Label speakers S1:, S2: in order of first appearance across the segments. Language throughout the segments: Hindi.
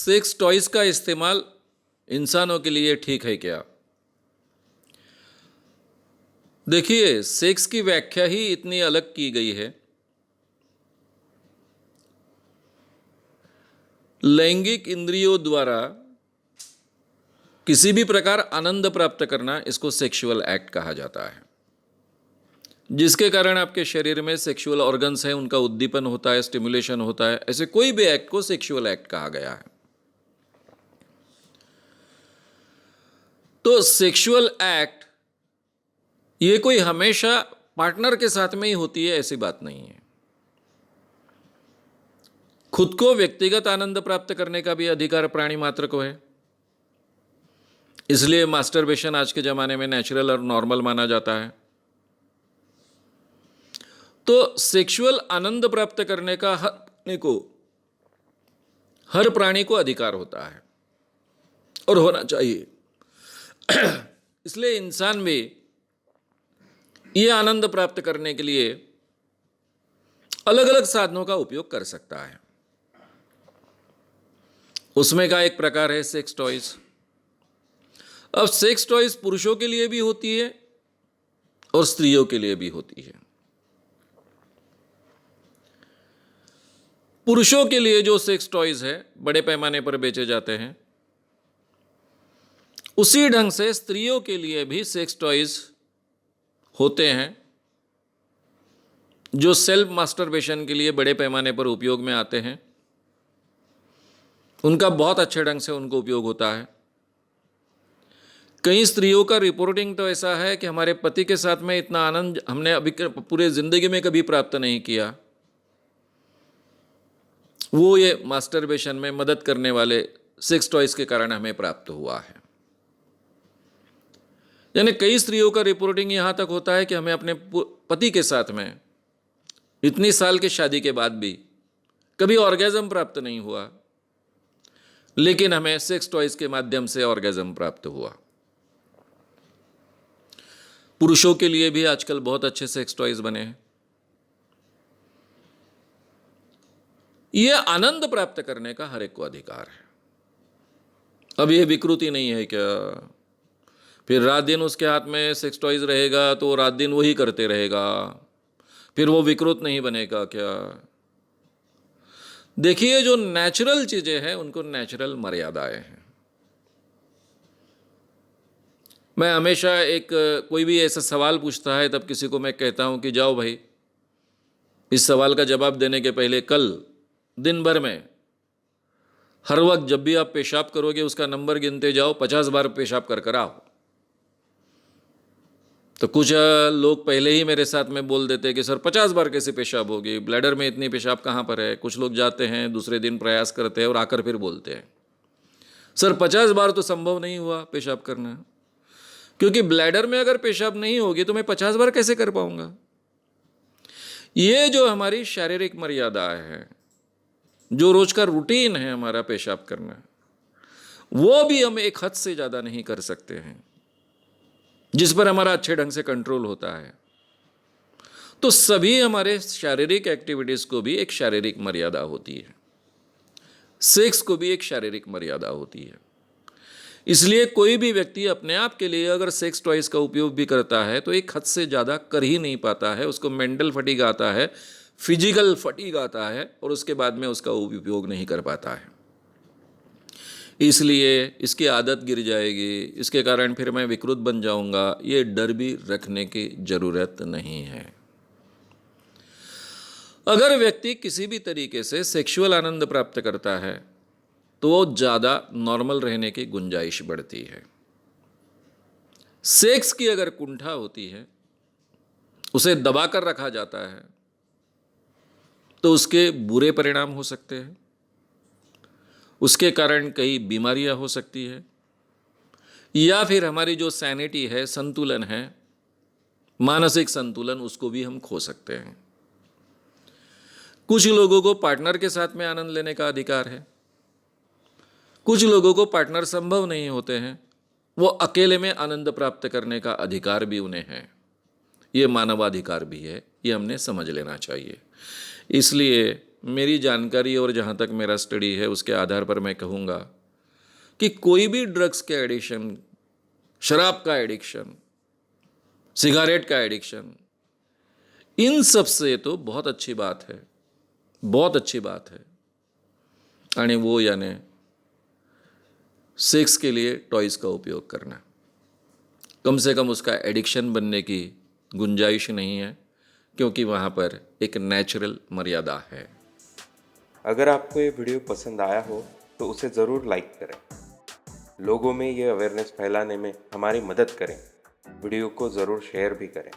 S1: सेक्स टॉयज का इस्तेमाल इंसानों के लिए ठीक है क्या? देखिए, सेक्स की व्याख्या ही इतनी अलग की गई है। लैंगिक इंद्रियों द्वारा किसी भी प्रकार आनंद प्राप्त करना, इसको सेक्सुअल एक्ट कहा जाता है, जिसके कारण आपके शरीर में सेक्सुअल ऑर्गन्स हैं, उनका उद्दीपन होता है, स्टिमुलेशन होता है। ऐसे कोई भी एक्ट को सेक्सुअल एक्ट कहा गया है। तो सेक्सुअल एक्ट ये कोई हमेशा पार्टनर के साथ में ही होती है, ऐसी बात नहीं है। खुद को व्यक्तिगत आनंद प्राप्त करने का भी अधिकार प्राणी मात्र को है। इसलिए मास्टरबेशन आज के जमाने में नेचुरल और नॉर्मल माना जाता है। तो सेक्सुअल आनंद प्राप्त करने का हर प्राणी को अधिकार होता है और होना चाहिए। इसलिए इंसान भी ये आनंद प्राप्त करने के लिए अलग अलग साधनों का उपयोग कर सकता है। उसमें का एक प्रकार है सेक्स टॉयज। अब सेक्स टॉयज पुरुषों के लिए भी होती है और स्त्रियों के लिए भी होती है। पुरुषों के लिए जो सेक्स टॉयज है बड़े पैमाने पर बेचे जाते हैं, उसी ढंग से स्त्रियों के लिए भी सेक्स टॉयज होते हैं जो सेल्फ मास्टरबेशन के लिए बड़े पैमाने पर उपयोग में आते हैं। उनका बहुत अच्छे ढंग से उनको उपयोग होता है। कई स्त्रियों का रिपोर्टिंग तो ऐसा है कि हमारे पति के साथ में इतना आनंद हमने अभी पूरे जिंदगी में कभी प्राप्त नहीं किया। वो ये मास्टरबेशन में मदद करने वाले सेक्स टॉयज के कारण हमें प्राप्त हुआ है। यानी कई स्त्रियों का रिपोर्टिंग यहां तक होता है कि हमें अपने पति के साथ में इतनी साल की शादी के बाद भी कभी ऑर्गेज्म प्राप्त नहीं हुआ, लेकिन हमें सेक्स टॉयज के माध्यम से ऑर्गेज्म प्राप्त हुआ। पुरुषों के लिए भी आजकल बहुत अच्छे सेक्स टॉयज बने हैं। यह आनंद प्राप्त करने का हर एक को अधिकार है। अब यह विकृति नहीं है क्या? फिर रात दिन उसके हाथ में सेक्स टॉयज रहेगा तो रात दिन वही करते रहेगा, फिर वो विकृत नहीं बनेगा क्या? देखिए, जो नेचुरल चीजें हैं उनको नेचुरल मर्यादाएं हैं। मैं हमेशा कोई भी ऐसा सवाल पूछता है तब किसी को मैं कहता हूं कि जाओ भाई, इस सवाल का जवाब देने के पहले कल दिन भर में हर वक्त जब भी आप पेशाब करोगे उसका नंबर गिनते जाओ, 50 बार पेशाब कर कर आओ। तो कुछ लोग पहले ही मेरे साथ में बोल देते कि सर 50 बार कैसे पेशाब होगी, ब्लैडर में इतनी पेशाब कहाँ पर है। कुछ लोग जाते हैं, दूसरे दिन प्रयास करते हैं और आकर फिर बोलते हैं सर 50 बार तो संभव नहीं हुआ पेशाब करना, क्योंकि ब्लैडर में अगर पेशाब नहीं होगी तो मैं 50 बार कैसे कर पाऊंगा। ये जो हमारी शारीरिक मर्यादा है, जो रोज का रूटीन है हमारा पेशाब करना, वो भी हम एक हद से ज़्यादा नहीं कर सकते हैं, जिस पर हमारा अच्छे ढंग से कंट्रोल होता है। तो सभी हमारे शारीरिक एक्टिविटीज़ को भी एक शारीरिक मर्यादा होती है, सेक्स को भी एक शारीरिक मर्यादा होती है। इसलिए कोई भी व्यक्ति अपने आप के लिए अगर सेक्स टॉयज का उपयोग भी करता है तो एक हद से ज़्यादा कर ही नहीं पाता है। उसको मेंटल फटीग आता है, फिजिकल फटीग आता है और उसके बाद में उसका उपयोग नहीं कर पाता है। इसलिए इसकी आदत गिर जाएगी, इसके कारण फिर मैं विकृत बन जाऊंगा, ये डर भी रखने की जरूरत नहीं है। अगर व्यक्ति किसी भी तरीके से सेक्सुअल आनंद प्राप्त करता है तो वो ज़्यादा नॉर्मल रहने की गुंजाइश बढ़ती है। सेक्स की अगर कुंठा होती है, उसे दबाकर रखा जाता है, तो उसके बुरे परिणाम हो सकते हैं। उसके कारण कई बीमारियां हो सकती है, या फिर हमारी जो सैनिटी है, संतुलन है, मानसिक संतुलन, उसको भी हम खो सकते हैं। कुछ लोगों को पार्टनर के साथ में आनंद लेने का अधिकार है, कुछ लोगों को पार्टनर संभव नहीं होते हैं, वो अकेले में आनंद प्राप्त करने का अधिकार भी उन्हें है। ये मानवाधिकार भी है, ये हमने समझ लेना चाहिए। इसलिए मेरी जानकारी और जहाँ तक मेरा स्टडी है उसके आधार पर मैं कहूँगा कि कोई भी ड्रग्स के एडिक्शन, शराब का एडिक्शन, सिगारेट का एडिक्शन, इन सब से तो बहुत अच्छी बात है, बहुत अच्छी बात है। आणि वो यानी सेक्स के लिए टॉयज़ का उपयोग करना, कम से कम उसका एडिक्शन बनने की गुंजाइश नहीं है, क्योंकि वहाँ पर एक नेचुरल मर्यादा है।
S2: अगर आपको ये वीडियो पसंद आया हो तो उसे ज़रूर लाइक करें, लोगों में ये अवेयरनेस फैलाने में हमारी मदद करें। वीडियो को ज़रूर शेयर भी करें।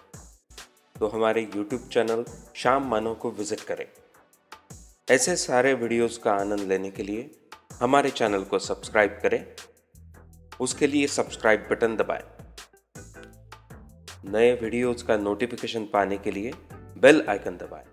S2: तो हमारे YouTube चैनल श्याम मानव को विज़िट करें। ऐसे सारे वीडियोस का आनंद लेने के लिए हमारे चैनल को सब्सक्राइब करें। उसके लिए सब्सक्राइब बटन दबाएं। नए वीडियोस का नोटिफिकेशन पाने के लिए बेल आइकन दबाएं।